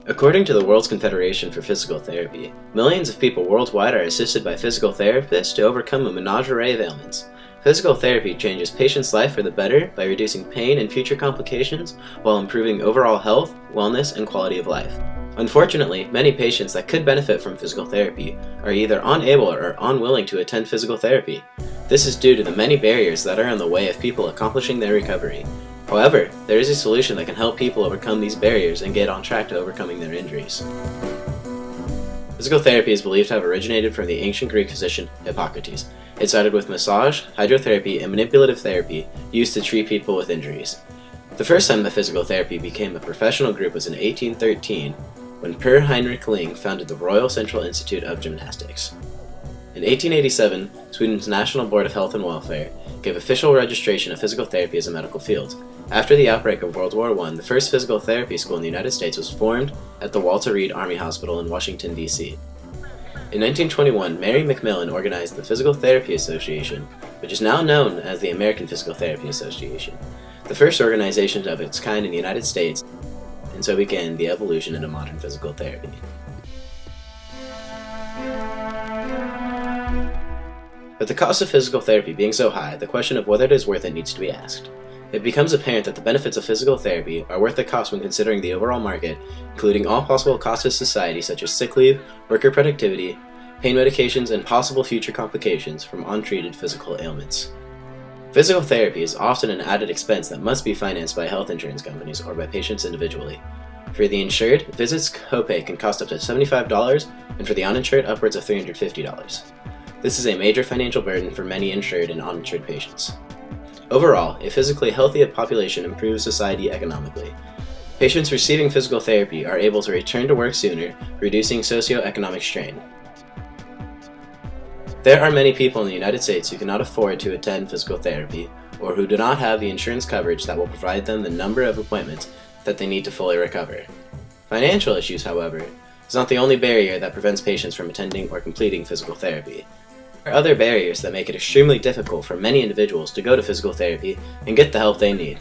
According to the World's Confederation for Physical Therapy, millions of people worldwide are assisted by physical therapists to overcome a menagerie of ailments. Physical therapy changes patients' life for the better by reducing pain and future complications while improving overall health, wellness, and quality of life. Unfortunately, many patients that could benefit from physical therapy are either unable or unwilling to attend physical therapy. This is due to the many barriers that are in the way of people accomplishing their recovery. However, there is a solution that can help people overcome these barriers and get on track to overcoming their injuries. Physical therapy is believed to have originated from the ancient Greek physician Hippocrates. It started with massage, hydrotherapy, and manipulative therapy used to treat people with injuries. The first time that physical therapy became a professional group was in 1813, when Per Heinrich Ling founded the Royal Central Institute of Gymnastics. In 1887, Sweden's National Board of Health and Welfare gave official registration of physical therapy as a medical field. After the outbreak of World War I, the first physical therapy school in the United States was formed at the Walter Reed Army Hospital in Washington, D.C. In 1921, Mary McMillan organized the Physical Therapy Association, which is now known as the American Physical Therapy Association, the first organization of its kind in the United States, and so began the evolution into modern physical therapy. With the cost of physical therapy being so high, the question of whether it is worth it needs to be asked. It becomes apparent that the benefits of physical therapy are worth the cost when considering the overall market, including all possible costs to society such as sick leave, worker productivity, pain medications, and possible future complications from untreated physical ailments. Physical therapy is often an added expense that must be financed by health insurance companies or by patients individually. For the insured, visits copay can cost up to $75, and for the uninsured, upwards of $350. This is a major financial burden for many insured and uninsured patients. Overall, a physically healthy population improves society economically. Patients receiving physical therapy are able to return to work sooner, reducing socioeconomic strain. There are many people in the United States who cannot afford to attend physical therapy, or who do not have the insurance coverage that will provide them the number of appointments that they need to fully recover. Financial issues, however, is not the only barrier that prevents patients from attending or completing physical therapy. There are other barriers that make it extremely difficult for many individuals to go to physical therapy and get the help they need.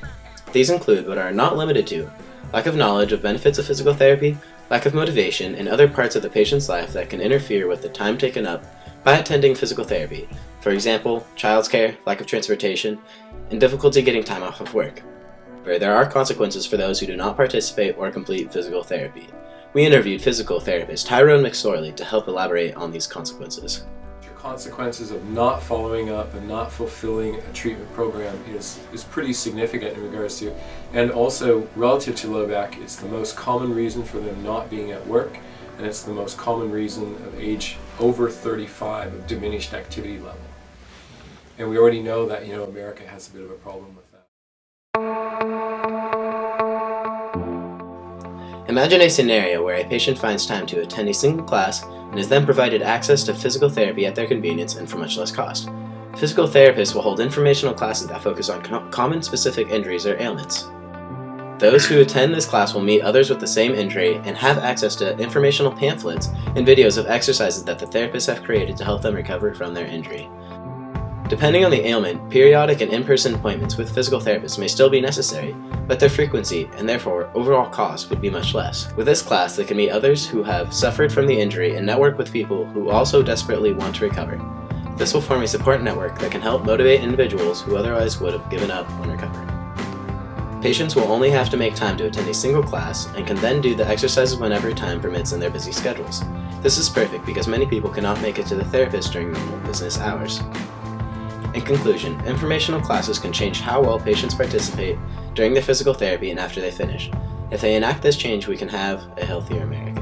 These include, but are not limited to, lack of knowledge of benefits of physical therapy, lack of motivation, and other parts of the patient's life that can interfere with the time taken up by attending physical therapy. For example, childcare, lack of transportation, and difficulty getting time off of work. But there are consequences for those who do not participate or complete physical therapy. We interviewed physical therapist Tyrone McSorley to help elaborate on these consequences. Consequences of not following up and not fulfilling a treatment program is pretty significant in regards to, and also relative to low back, it's the most common reason for them not being at work, and it's the most common reason of age over 35 of diminished activity level. And we already know that, America has a bit of a problem with that. Imagine a scenario where a patient finds time to attend a single class and is then provided access to physical therapy at their convenience and for much less cost. Physical therapists will hold informational classes that focus on common specific injuries or ailments. Those who attend this class will meet others with the same injury and have access to informational pamphlets and videos of exercises that the therapists have created to help them recover from their injury. Depending on the ailment, periodic and in-person appointments with physical therapists may still be necessary, but their frequency and therefore overall cost would be much less. With this class, they can meet others who have suffered from the injury and network with people who also desperately want to recover. This will form a support network that can help motivate individuals who otherwise would have given up on recovery. Patients will only have to make time to attend a single class and can then do the exercises whenever time permits in their busy schedules. This is perfect because many people cannot make it to the therapist during normal business hours. In conclusion, informational classes can change how well patients participate during their physical therapy and after they finish. If they enact this change, we can have a healthier America.